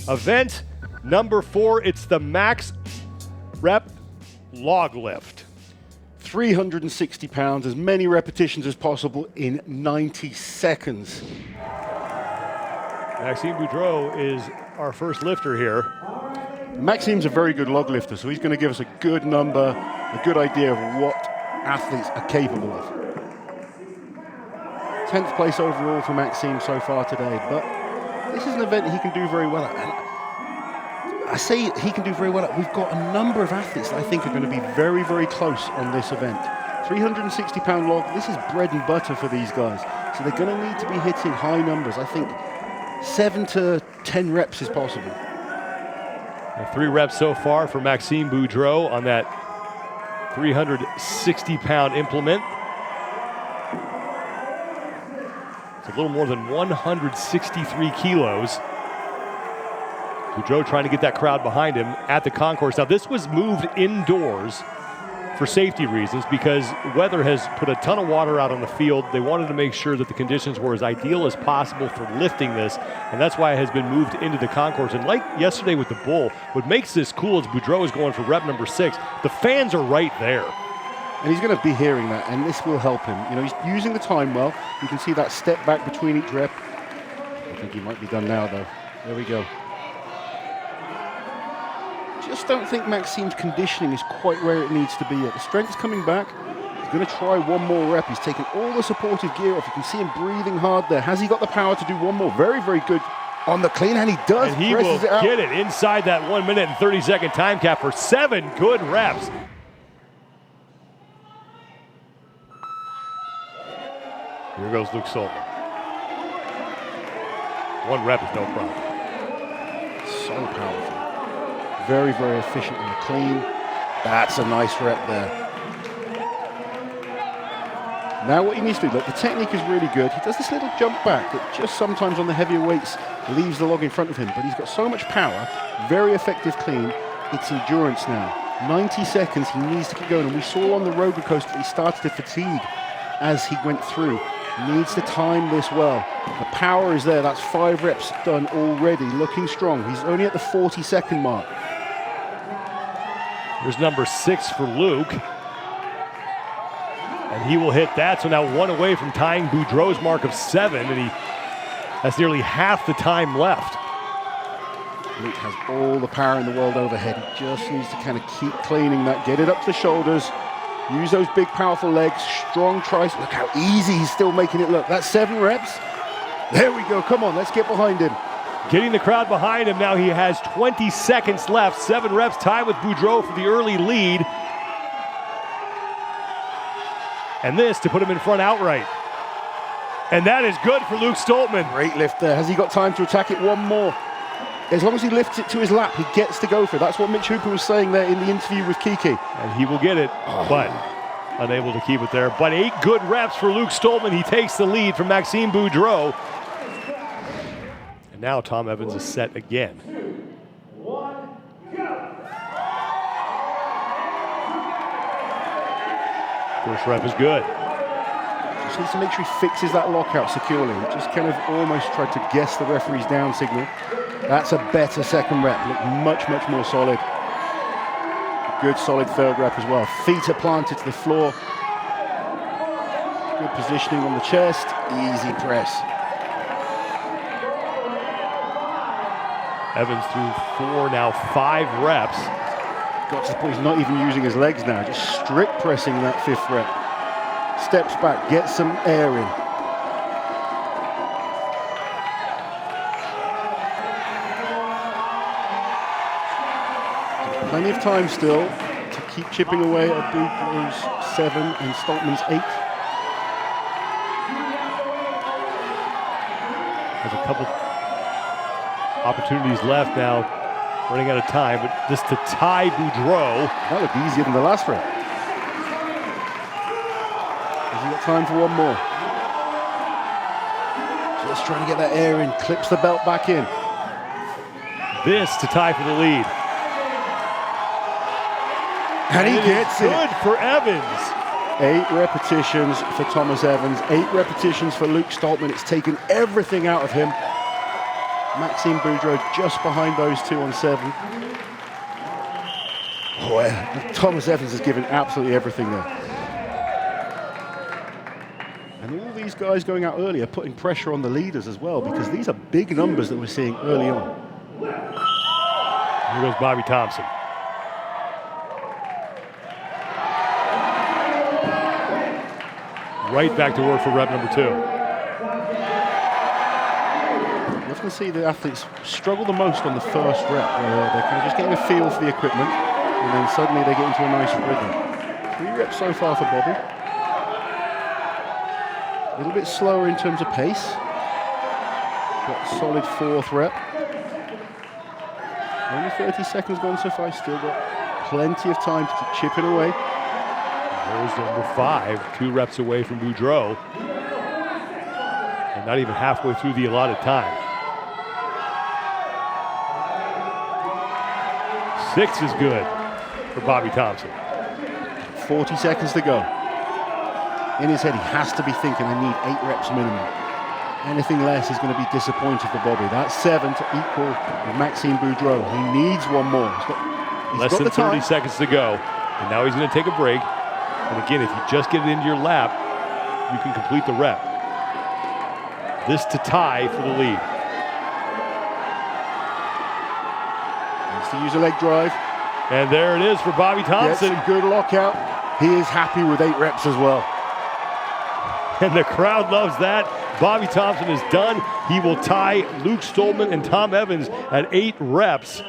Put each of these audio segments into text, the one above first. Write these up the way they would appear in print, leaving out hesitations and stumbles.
Event number 4, it's the max rep log lift. 360 pounds, as many repetitions as possible in 90 seconds. Maxim Buro is our first lifter here. Maxim's a very good log lifter, so he's going to give us a good number, a good idea of what athletes are capable of. 10th place overall for Maxim so far today, but this is an event he can do very well at. And I say he can do very well at. We've got a number of athletes that I think are going to be very, very close on this event. 360-pound log, this is bread and butter for these guys. So they're going to need to be hitting high numbers. I think 7 to 10 reps is possible. 3 reps so far for Maxim Buro on that 360-pound implement. It's a little more than 163 kilos. Buro trying to get that crowd behind him at the concourse. Now, this was moved indoors for safety reasons because weather has put a ton of water out on the field. They wanted to make sure that the conditions were as ideal as possible for lifting this, and that's why it has been moved into the concourse. And like yesterday with the bull, what makes this cool is Buro is going for rep number 6. The fans are right there. And he's going to be hearing that, and this will help him. You know, he's using the time well. You can see that step back between each rep. I think he might be done now, though. There we go. Just don't think Maxim's conditioning is quite where it needs to be yet. The strength's coming back. He's going to try one more rep. He's taking all the supportive gear off. You can see him breathing hard there. Has he got the power to do one more? Very, very good on the clean, and he does. And he will get it inside that 1 minute and 30-second time cap for 7 good reps. Here goes Luke Stoltman. 1 rep is no problem. So powerful. Very, very efficient in the clean. That's a nice rep there. Now what he needs to do, look, the technique is really good. He does this little jump back that just sometimes on the heavier weights leaves the log in front of him, but he's got so much power, very effective clean. It's endurance now. 90 seconds, he needs to keep going. And we saw on the roller coaster that he started to fatigue as he went through. Needs to time this well. The power is there. That's 5 reps done already, looking strong. He's only at the 40-second mark. Here's number 6 for Luke. And he will hit that. So now 1 away from tying Buro's mark of 7, and that's nearly half the time left. Luke has all the power in the world overhead. He just needs to kind of keep cleaning that, get it up to the shoulders. Use those big, powerful legs, strong triceps. Look how easy he's still making it look. That's 7 reps. There we go. Come on, let's get behind him. Getting the crowd behind him now. He has 20 seconds left. 7 reps tied with Buro for the early lead. And this to put him in front outright. And that is good for Luke Stoltman. Great lift there. Has he got time to attack it one more? As long as he lifts it to his lap, he gets to go for it. That's what Mitch Hooper was saying there in the interview with Kiki. And he will get it, but unable to keep it there. But 8 good reps for Luke Stoltman. He takes the lead from Maxim Buro. And now Tom Evans is set again. 1, go. First rep is good. Just needs to make sure he fixes that lockout securely. He just kind of almost tried to guess the referee's down signal. That's a better second rep. Look much, much more solid. Good solid third rep as well. Feet are planted to the floor. Good positioning on the chest. Easy press. Evans through 4, now 5 reps. Got to the point he's not even using his legs now. Just strict pressing that 5th rep. Steps back, gets some air in. Plenty of time still to keep chipping away at Buro's 7 and Stoltman's 8. Has a couple opportunities left now, running out of time, but just to tie Buro. That looked easier than the last rep. Has he got time for one more? Just trying to get that air in, clips the belt back in. This to tie for the lead. And he gets it. Good for Evans. 8 repetitions for Thomas Evans, 8 repetitions for Luke Stoltman. It's taken everything out of him. Maxim Buro just behind those two on 7. Oh, yeah. Thomas Evans has given absolutely everything there. And all these guys going out earlier putting pressure on the leaders as well, because these are big numbers that we're seeing early on. Here goes Bobby Thompson. Right back to work for rep number 2. You often see the athletes struggle the most on the first rep, where they're kind of just getting a feel for the equipment, and then suddenly they get into a nice rhythm. 3 reps so far for Bobby. A little bit slower in terms of pace. Got a solid 4th rep. Only 30 seconds gone so far. Still got plenty of time to keep chipping away. There's number 5, 2 reps away from Buro. And not even halfway through the allotted time. 6 is good for Bobby Thompson. 40 seconds to go. In his head, he has to be thinking, I need 8 reps minimum. Anything less is going to be disappointing for Bobby. That's 7 to equal with Maxim Buro. He needs one more. He's Less got than the time. 30 seconds to go. And now he's going to take a break. And again, if you just get it into your lap, you can complete the rep. This to tie for the lead. Needs to use a leg drive. And there it is for Bobby Thompson. Gets a good lockout. He is happy with 8 reps as well. And the crowd loves that. Bobby Thompson is done. He will tie Luke Stoltman and Tom Evans at 8 reps. And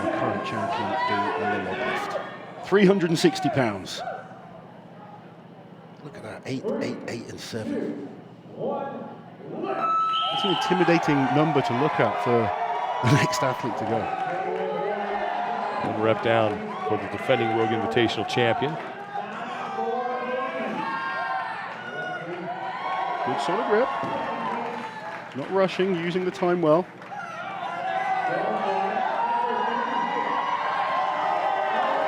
the current champion do a little lift. 360 pounds. Look at that, 8, 8, 8, and 7. That's an intimidating number to look at for the next athlete to go. 1 rep down for the defending Rogue Invitational champion. Good solid rep. Not rushing, using the time well.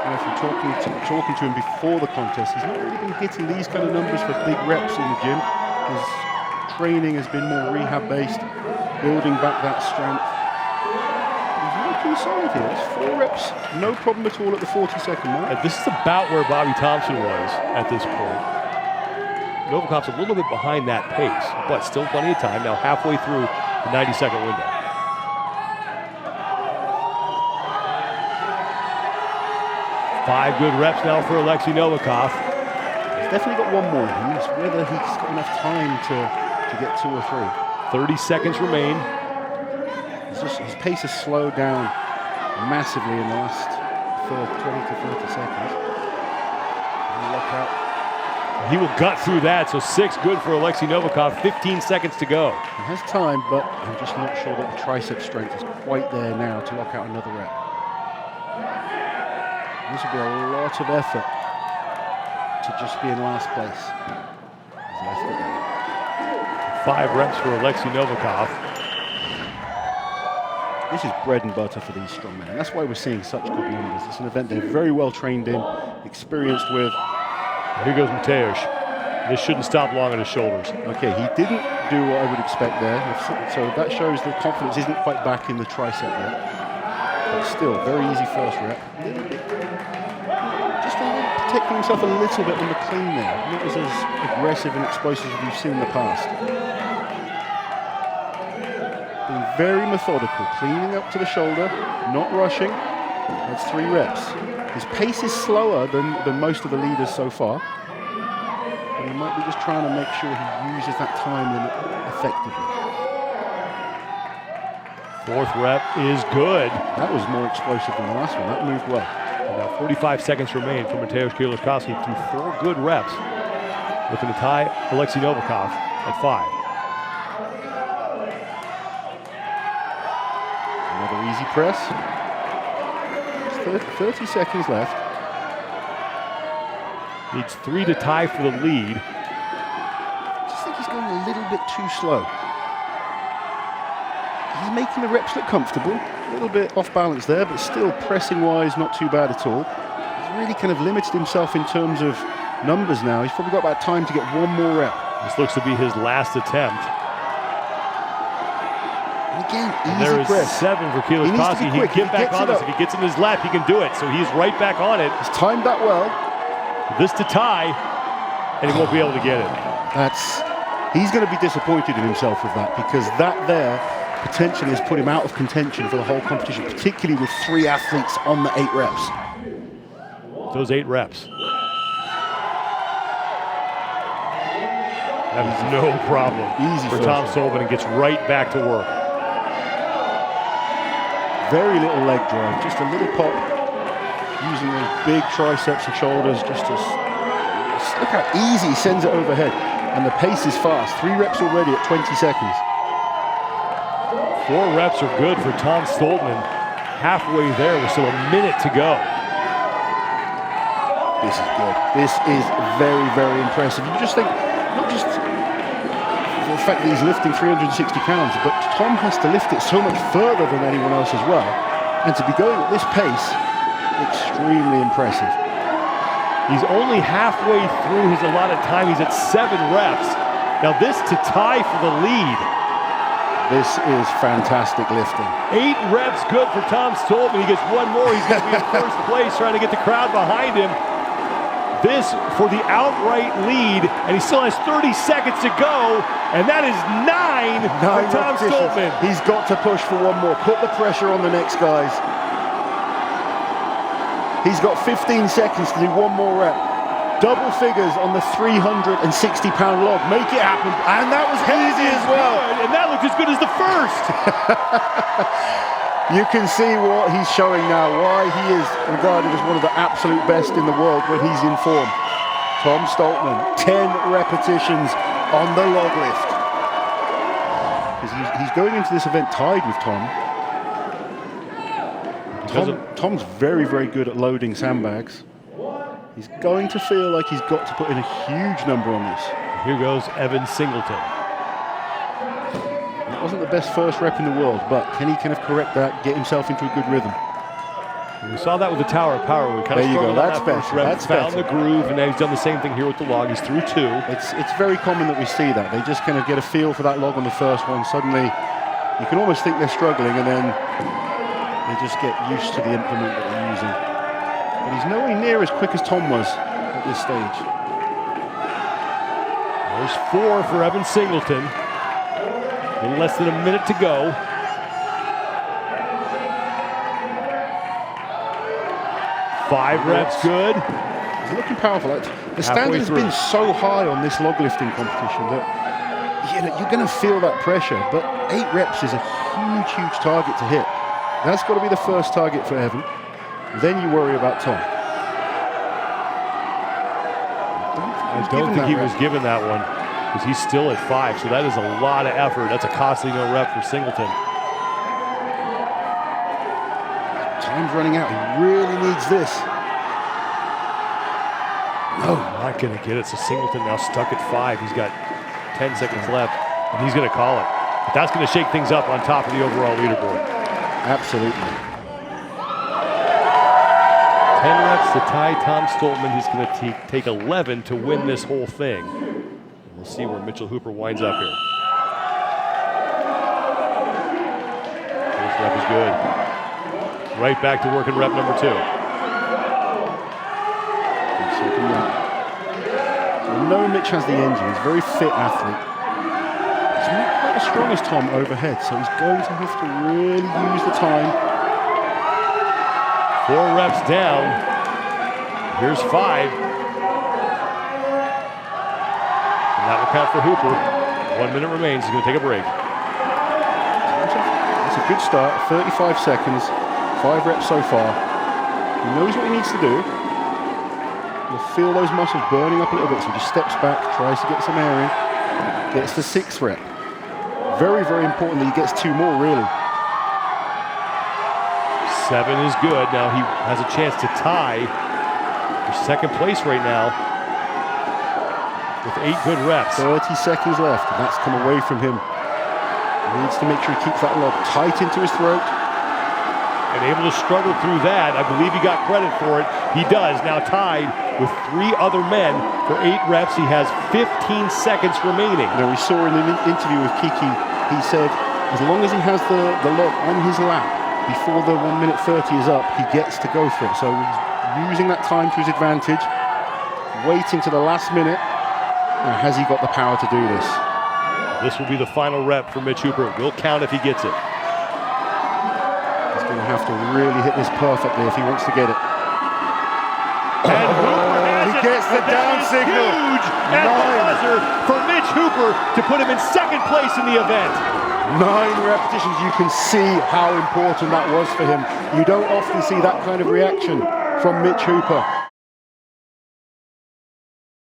And if you're talking to him before the contest, he's not really been hitting these kind of numbers for big reps in the gym. His training has been more rehab-based, building back that strength. Solid here. It's 4 reps, no problem at all at the 40-second mark. This is about where Bobby Thompson was at this point. Novikov's a little bit behind that pace, but still plenty of time. Now halfway through the 90-second window. Five good reps now for Alexei Novikov. He's definitely got 1 more in him. It's whether he's got enough time to get 2 or 3. 30 seconds remain. His pace has slowed down massively in the last 20 to 30 seconds. Lock out. He will gut through that, so 6 good for Alexei Novikov, 15 seconds to go. He has time, but I'm just not sure that the tricep strength is quite there now to lock out another rep. This will be a lot of effort to just be in last place. He's left it there. 5 reps for Alexei Novikov. This is bread and butter for these strongmen, and that's why we're seeing such good numbers. It's an event they're very well trained in, experienced with. Here goes Mateusz. This shouldn't stop long on his shoulders. Okay, he didn't do what I would expect there, so that shows the confidence isn't quite back in the tricep yet. But still, very easy first rep. Just protecting himself a little bit on the clean there. Not as aggressive and explosive as we've seen in the past. Being very methodical, cleaning up to the shoulder, not rushing. That's 3 reps. His pace is slower than most of the leaders so far. But he might be just trying to make sure he uses that time limit effectively. 4th rep is good. That was more explosive than the last one. That moved well. And now 45 seconds remain for Mateusz Kieliszkowski through 4 good reps. Looking to tie Alexei Novikov at 5. Another easy press. 30 seconds left. Needs 3 to tie for the lead. I just think he's going a little bit too slow. He's making the reps look comfortable. A little bit off balance there, but still pressing-wise, not too bad at all. He's really kind of limited himself in terms of numbers now. He's probably got about time to get 1 more rep. This looks to be his last attempt. And again, And easy there is press. 7 for He needs to Kieliszkowski. be He quick. can If get he back gets on it this. up. If he gets in his lap, he can do it. So he's right back on it. He's timed that well. This to tie, and he won't be able to get it. He's going to be disappointed in himself with that, because that there potentially has put him out of contention for the whole competition, particularly with 3 athletes on the 8 reps. Those 8 reps. That was no problem Easy for for Tom him. Stoltman, and gets right back to work. Very little leg drive, just a little pop, using those big triceps and shoulders. Look how easy he sends it overhead, and the pace is fast. 3 reps already at 20 seconds. 4 reps are good for Tom Stoltman. Halfway there, with still a minute to go. This is good. This is very, very impressive. You just think, not just the fact that he's lifting 360 pounds, but Tom has to lift it so much further than anyone else as well. And to be going at this pace, extremely impressive. He's only halfway through his allotted time. He's at 7 reps. Now this to tie for the lead. This is fantastic lifting. 8 reps good for Tom Stoltman. He gets 1 more. He's going to be in first place, trying to get the crowd behind him. This for the outright lead, and he still has 30 seconds to go, and that is 9 for Tom Stoltman. He's got to push for 1 more. Put the pressure on the next guys. He's got 15 seconds to do 1 more rep. Double figures on the 360-pound log. Make it happen. And that was easy as well. Good, and that looked as good as the first. You can see what he's showing now, why he is regarded as one of the absolute best in the world when he's in form. Tom Stoltman, 10 repetitions on the log lift. Because he's going into this event tied with Tom. Tom's very, very good at loading sandbags. He's going to feel like he's got to put in a huge number on this. Here goes Evan Singleton. It wasn't the best first rep in the world, but can he kind of correct that, get himself into a good rhythm? We saw that with the Tower of Power. We kind of struggled on that first rep, found the groove, and now he's done the same thing here with the log. He's through 2. It's very common that we see that. They just kind of get a feel for that log on the first one. Suddenly, you can almost think they're struggling, and then they just get used to the implement that they're using. But he's nowhere near as quick as Tom was at this stage. There's 4 for Evan Singleton. A little less than a minute to go. Five reps, good. He's looking powerful. The standard has been so high on this log lifting competition that you're going to feel that pressure. But 8 reps is a huge, huge target to hit. That's got to be the first target for Evan. Then you worry about Tom. I don't think he was given that one, because he's still at 5, so that is a lot of effort. That's a costly no rep for Singleton. Time's running out. He really needs this. No. Not going to get it, so Singleton now stuck at 5. He's got 10 seconds left, and he's going to call it. But that's going to shake things up on top of the overall leaderboard. Absolutely. 10 reps to tie Tom Stoltman. He's going to take 11 to win this whole thing. We'll see where Mitchell Hooper winds up here. First rep is good. Right back to working rep number 2. So we know Mitch has the engine. He's a very fit athlete. He's not quite as strong as Tom overhead, so he's going to have to really use the time. 4 reps down. Here's 5. And that will count for Hooper. 1 minute remains. He's going to take a break. That's a good start. 35 seconds. 5 reps so far. He knows what he needs to do. You'll feel those muscles burning up a little bit, so he just steps back, tries to get some air in, gets the 6th rep. Very, very important that he gets 2 more, really. 7 is good. Now he has a chance to tie for 2nd place right now with 8 good reps. 30 seconds left, and that's come away from him. He needs to make sure he keeps that log tight into his throat. and able to struggle through that. I believe he got credit for it. He does, now tied with 3 other men for 8 reps. He has 15 seconds remaining. Now, we saw in an interview with Kiki, he said as long as he has the log on his lap before the 1 minute 30 is up, he gets to go for it. So he's using that time to his advantage, waiting to the last minute. Now, has he got the power to do this? This will be the final rep for Mitch Hooper. It will count if he gets it. He's going to have to really hit this perfectly if he wants to get it. And Hooper has he it. gets the And down that is signal. Huge at the buzzer for Mitch Hooper to put him in second place in the event. 9 repetitions. You can see how important that was for him. You don't often see that kind of reaction from Mitch Hooper.